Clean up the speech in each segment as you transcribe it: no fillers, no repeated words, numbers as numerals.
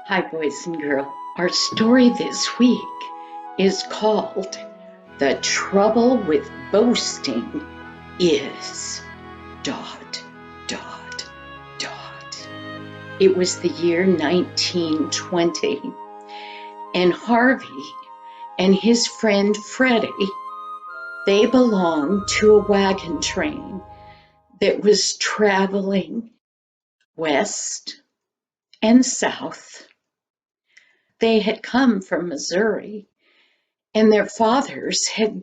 Hi, boys and girls. Our story this week is called The Trouble with Boasting is ... dot, dot, dot. It was the year 1920, and Harvey and his friend Freddie, they belonged to a wagon train that was traveling west and south. They had come from Missouri, and their fathers had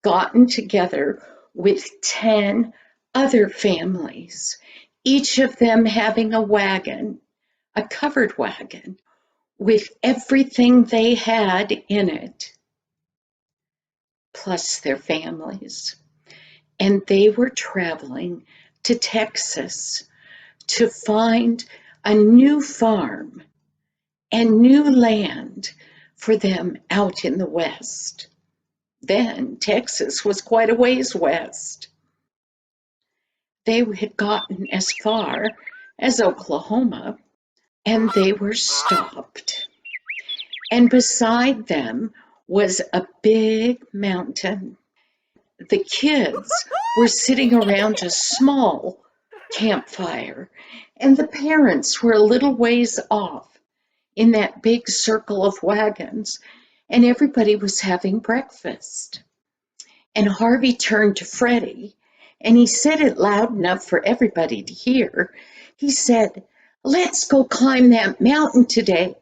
gotten together with 10 other families, each of them having a wagon, a covered wagon, with everything they had in it, plus their families. And they were traveling to Texas to find a new farm and new land for them out in the West. Then Texas was quite a ways west. They had gotten as far as Oklahoma, and they were stopped. And beside them was a big mountain. The kids were sitting around a small campfire, and the parents were a little ways off in that big circle of wagons, and everybody was having breakfast. And Harvey turned to Freddie, and he said it loud enough for everybody to hear. He said, "Let's go climb that mountain today.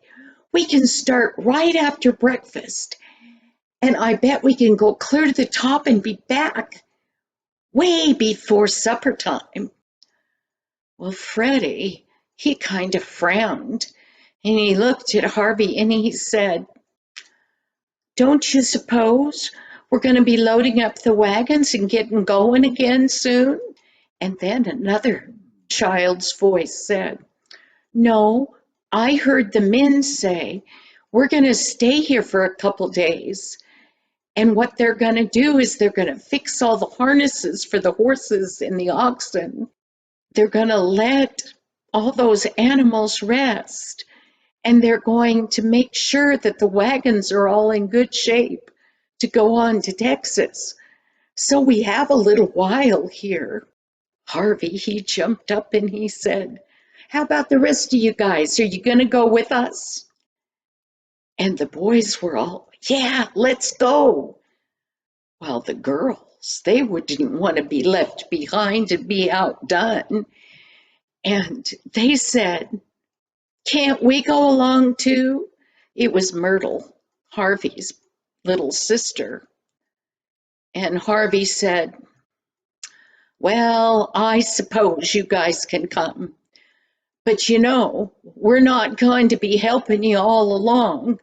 We can start right after breakfast, and I bet we can go clear to the top and be back way before supper time." Well, Freddie, he kind of frowned, and he looked at Harvey and he said, "Don't you suppose we're going to be loading up the wagons and getting going again soon?" And then another child's voice said, "No, I heard the men say we're going to stay here for a couple days. And what they're going to do is they're going to fix all the harnesses for the horses and the oxen. They're going to let all those animals rest. And they're going to make sure that the wagons are all in good shape to go on to Texas. So we have a little while here." Harvey, he jumped up and he said, "How about the rest of you guys? Are you going to go with us?" And the boys were all, "Yeah, let's go." Well, the girls, they didn't want to be left behind and be outdone. And they said, "Can't we go along too?" It was Myrtle, Harvey's little sister. And Harvey said, "Well, I suppose you guys can come. But you know, we're not going to be helping you all along.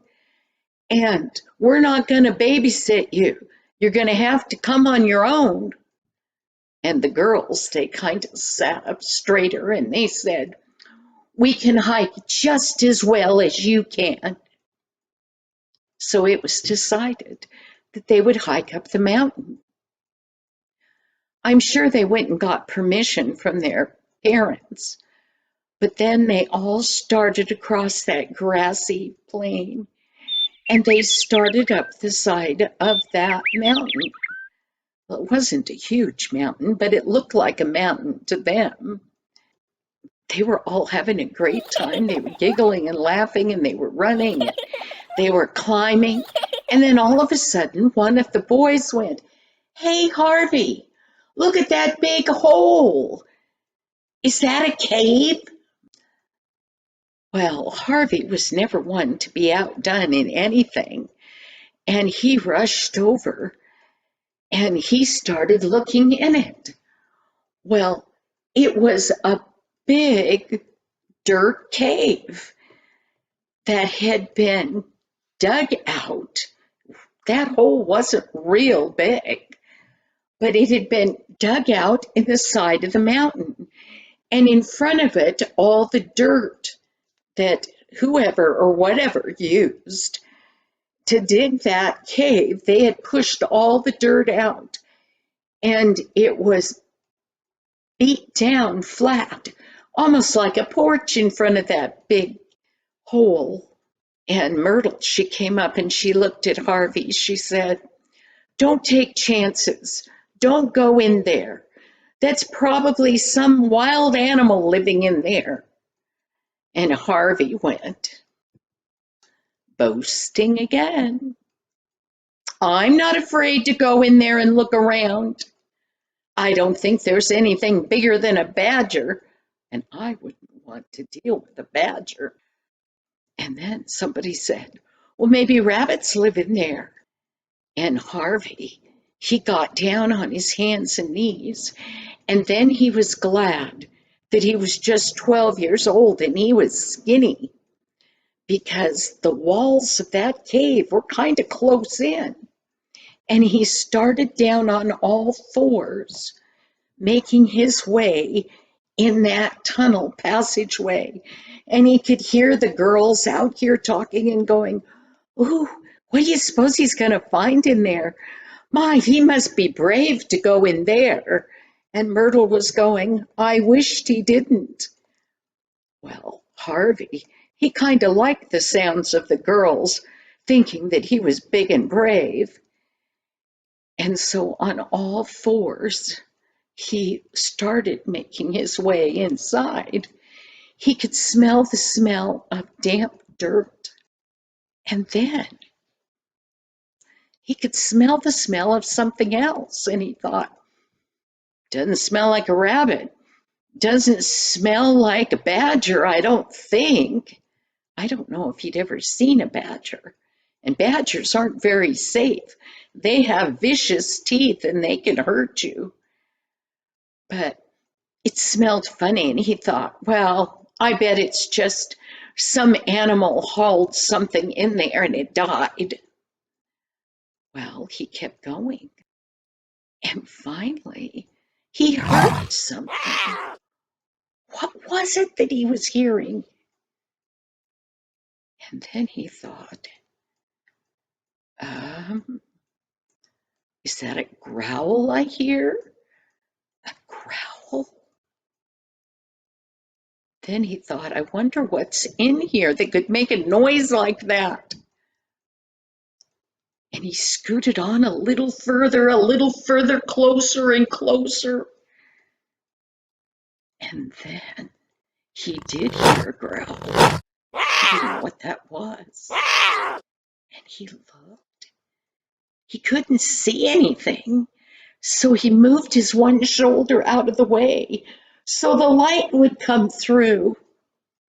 And we're not going to babysit you. You're going to have to come on your own." And the girls, they kind of sat up straighter and they said, "We can hike just as well as you can." So it was decided that they would hike up the mountain. I'm sure they went and got permission from their parents, but then they all started across that grassy plain and they started up the side of that mountain. Well, it wasn't a huge mountain, but it looked like a mountain to them. They were all having a great time. They were giggling and laughing, and they were running, and they were climbing. And then all of a sudden, one of the boys went, "Hey, Harvey, look at that big hole. Is that a cave?" Well, Harvey was never one to be outdone in anything, and he rushed over and he started looking in it. Well, it was a big dirt cave that had been dug out. That hole wasn't real big, but it had been dug out in the side of the mountain. And in front of it, all the dirt that whoever or whatever used to dig that cave, they had pushed all the dirt out, and it was beat down flat, almost like a porch in front of that big hole. And Myrtle, she came up and she looked at Harvey. She said, "Don't take chances. Don't go in there. That's probably some wild animal living in there." And Harvey went, boasting again. "I'm not afraid to go in there and look around. I don't think there's anything bigger than a badger, and I wouldn't want to deal with a badger." And then somebody said, "Well, maybe rabbits live in there." And Harvey, he got down on his hands and knees, and then he was glad that he was just 12 years old and he was skinny, because the walls of that cave were kind of close in. And he started down on all fours, making his way in that tunnel passageway. And he could hear the girls out here talking and going, "Ooh, what do you suppose he's going to find in there? My, he must be brave to go in there." And Myrtle was going, "I wished he didn't." Well, Harvey, he kind of liked the sounds of the girls, thinking that he was big and brave. And so on all fours, he started making his way inside. He could smell the smell of damp dirt. And then he could smell the smell of something else. And he thought, "Doesn't smell like a rabbit. Doesn't smell like a badger, I don't think." I don't know if he'd ever seen a badger. And badgers aren't very safe. They have vicious teeth and they can hurt you. But it smelled funny, and he thought, "Well, I bet it's just some animal hauled something in there and it died." Well, he kept going. And finally, he heard something. What was it that he was hearing? And then he thought, is that a growl I hear? A growl? Then he thought, "I wonder what's in here that could make a noise like that." And he scooted on a little further, closer and closer. And then he did hear a growl. He didn't know what that was. And he looked. He couldn't see anything. So he moved his one shoulder out of the way so the light would come through.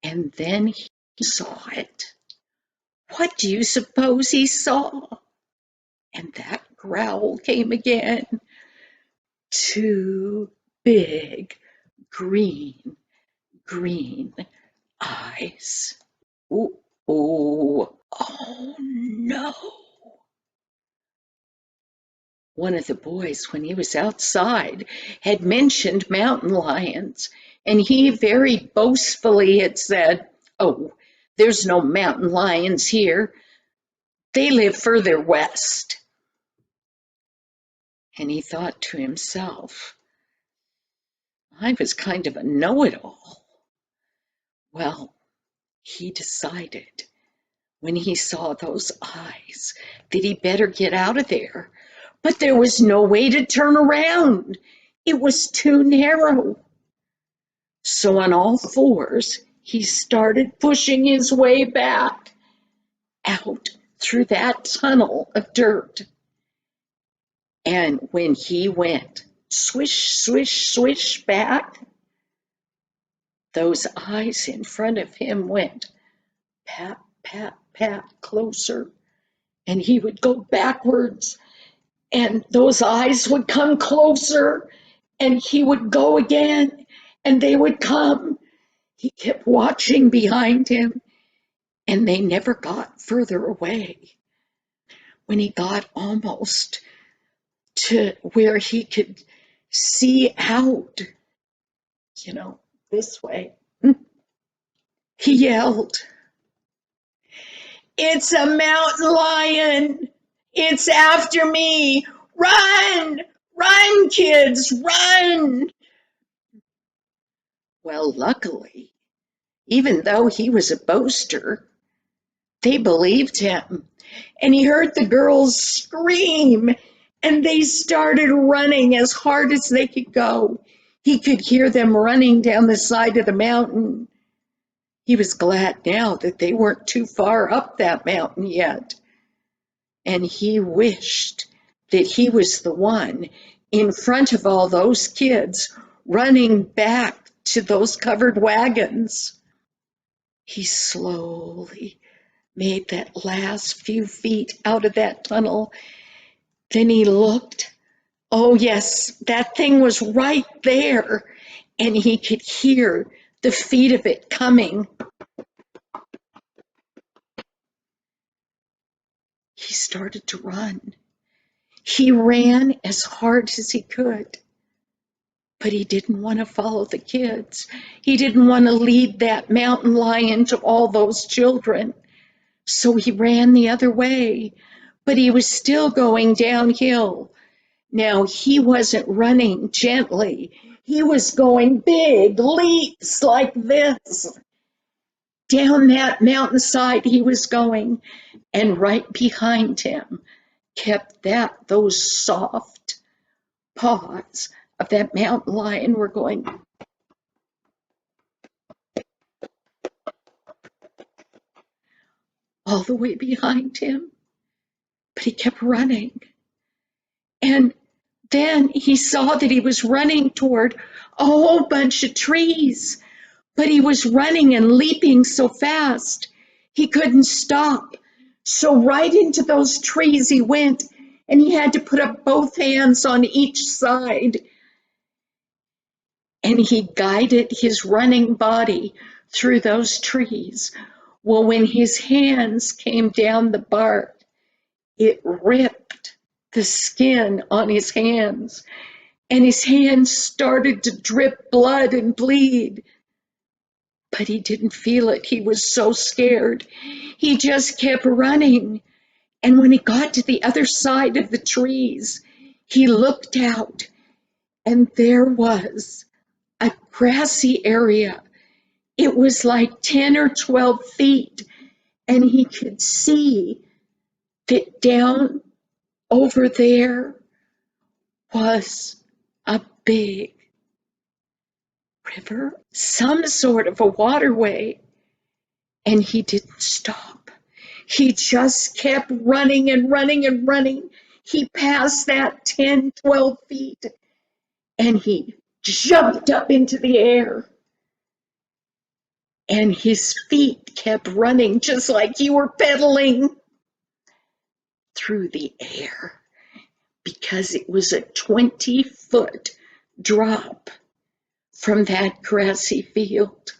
And then he saw it. What do you suppose he saw? And that growl came again. Two big green eyes. Ooh, ooh, oh no. One of the boys, when he was outside, had mentioned mountain lions, and he very boastfully had said, "Oh, there's no mountain lions here. They live further west." And he thought to himself, I was kind of a know-it-all. Well, he decided when he saw those eyes that he better get out of there. But there was no way to turn around. It was too narrow. So on all fours, he started pushing his way back out through that tunnel of dirt. And when he went swish, swish, swish back, those eyes in front of him went pat, pat, pat closer. And he would go backwards, and those eyes would come closer, and he would go again, and they would come. He kept watching behind him, and they never got further away. When he got almost to where he could see out, this way, he yelled, "It's a mountain lion! It's after me! Run! Run, kids, run!" Well, luckily, even though he was a boaster, They believed him, and he heard the girls scream, and they started running as hard as they could go. He could hear them running down the side of the mountain. He was glad now that they weren't too far up that mountain yet, and he wished that he was the one in front of all those kids running back to those covered wagons. He slowly made that last few feet out of that tunnel. Then he looked. Oh, yes, that thing was right there, and he could hear the feet of it coming. He started to run. He ran as hard as he could, but he didn't want to follow the kids. He didn't want to lead that mountain lion to all those children. So he ran the other way, but he was still going downhill. Now, he wasn't running gently. He was going big leaps like this. Down that mountainside he was going, and right behind him kept those soft paws of that mountain lion were going all the way behind him. But he kept running. And then he saw that he was running toward a whole bunch of trees, but he was running and leaping so fast he couldn't stop. So right into those trees he went, and he had to put up both hands on each side. And he guided his running body through those trees. Well, when his hands came down the bark, it ripped the skin on his hands, and his hands started to drip blood and bleed. But he didn't feel it. He was so scared. He just kept running. And when he got to the other side of the trees, he looked out, and there was a grassy area. It was like 10 or 12 feet, and he could see that down over there was a big river, some sort of a waterway, and he didn't stop. He just kept running and running and running. He passed that 10, 12 feet, and he jumped up into the air. And his feet kept running just like you were pedaling through the air, because it was a 20-foot drop from that grassy field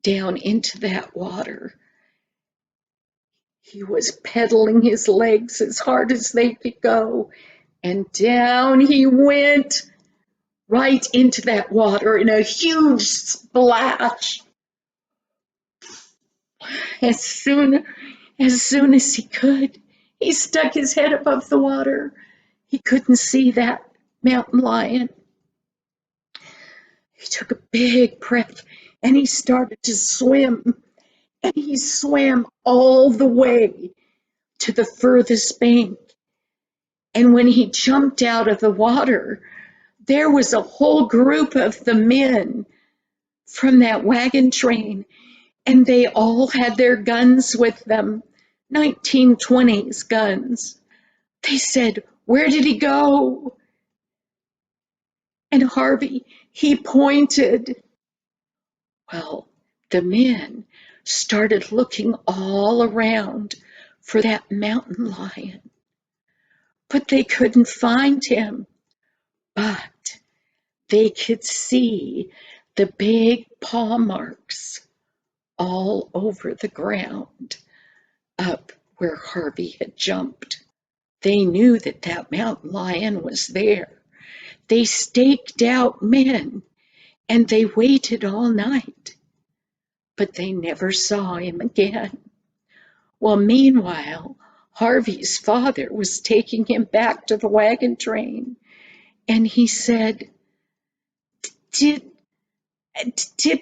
down into that water. He was pedaling his legs as hard as they could go, and down he went right into that water in a huge splash. As soon as he could, he stuck his head above the water. He couldn't see that mountain lion. He took a big breath, and he started to swim. And he swam all the way to the furthest bank. And when he jumped out of the water, there was a whole group of the men from that wagon train, and they all had their guns with them, 1920s guns. They said, "Where did he go?" And Harvey, he pointed. Well, the men started looking all around for that mountain lion, but they couldn't find him. But they could see the big paw marks all over the ground up where Harvey had jumped. They knew that that mountain lion was there. They staked out men, and they waited all night, but they never saw him again. Well, meanwhile, Harvey's father was taking him back to the wagon train, and he said, did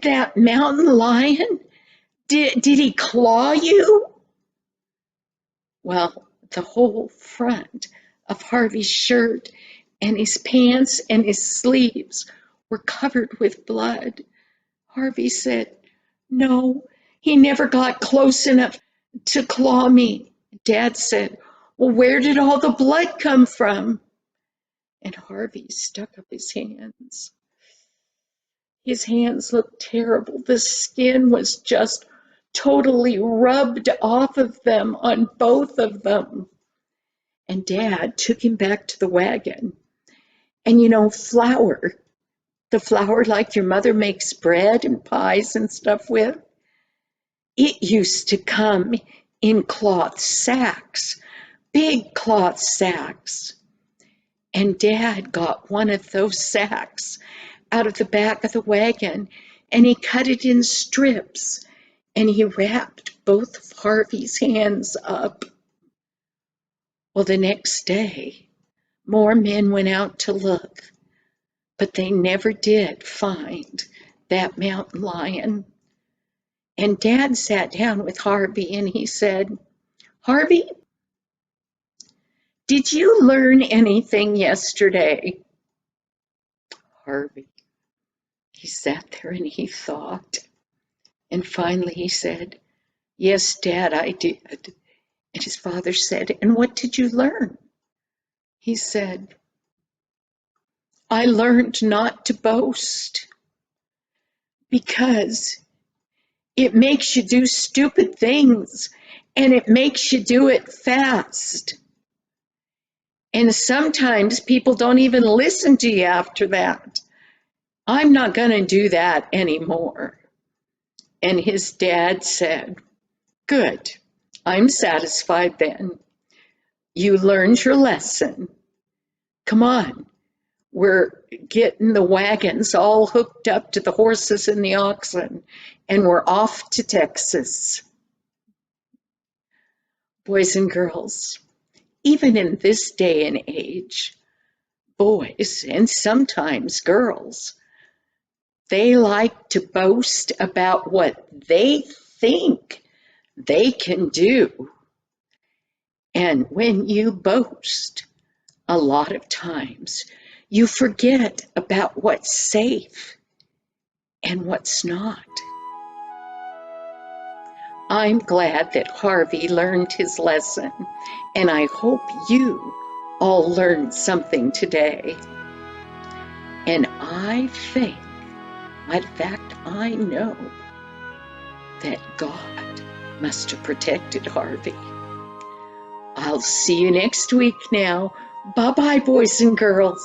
that mountain lion, did he claw you?" Well, the whole front of Harvey's shirt and his pants and his sleeves were covered with blood. Harvey said, "No, he never got close enough to claw me." Dad said, "Well, where did all the blood come from?" And Harvey stuck up his hands. His hands looked terrible. The skin was just totally rubbed off of them on both of them. And Dad took him back to the wagon. And flour, the flour like your mother makes bread and pies and stuff with, it used to come in cloth sacks, big cloth sacks. And Dad got one of those sacks out of the back of the wagon, and he cut it in strips, and he wrapped both of Harvey's hands up. Well, the next day, more men went out to look, but they never did find that mountain lion. And Dad sat down with Harvey and he said, "Harvey, did you learn anything yesterday?" Harvey, he sat there and he thought. And finally he said, "Yes, Dad, I did." And his father said, "And what did you learn?" He said, "I learned not to boast, because it makes you do stupid things and it makes you do it fast. And sometimes people don't even listen to you after that. I'm not going to do that anymore." And his dad said, "Good, I'm satisfied then. You learned your lesson. Come on, we're getting the wagons all hooked up to the horses and the oxen, and we're off to Texas." Boys and girls, even in this day and age, boys and sometimes girls, they like to boast about what they think they can do. And when you boast, a lot of times you forget about what's safe and what's not. I'm glad that Harvey learned his lesson, and I hope you all learned something today. And I think, in fact, I know that God must have protected Harvey. I'll see you next week now. Bye-bye, boys and girls.